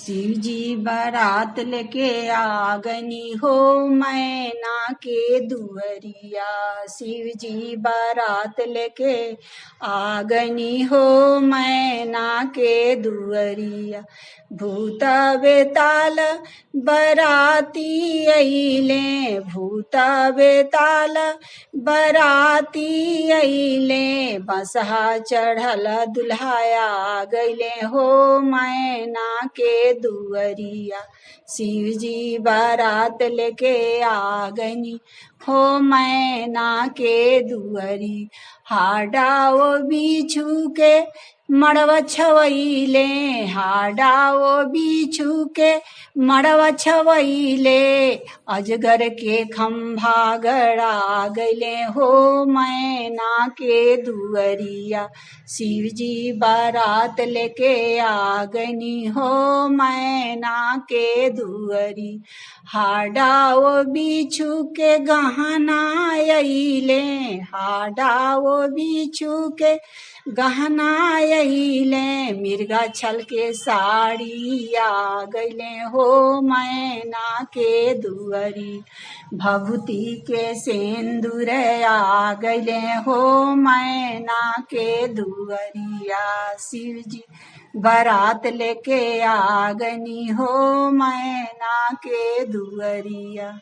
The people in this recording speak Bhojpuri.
शिव जी बारात लेके आगनी हो मैना के दुअरिया। शिव जी बारात लेके आगनी हो मैना के दुअरिया। भूत बेताल बराती अइले, भूत बेताल बराती अइले, बसहा चढ़ल दुल्हाया गइले हो मैना के दुअरिया। शिव जी बारात लेके आगनी हो मैना के दुअरी। हाडाओ बिछू के मड़वा छवैले, हाडाओ बिछू के मड़वा छवैले, अजगर के खंभा गड़ा गइले हो मैना के दुअरिया। शिव जी बारात लेके आगनी हो मैना के दुअरी। हाडाओ बिछू के गहना अइले, हाडाओ बिछू के गहना अइले, मिर्गा छल के साड़ी आ गइले हो मैना के दुअरी। भभूति के सिंदूर आ गइले हो मैना के दुअरिया। शिव जी बारात लेके आगनी हो मैना के दुअरिया।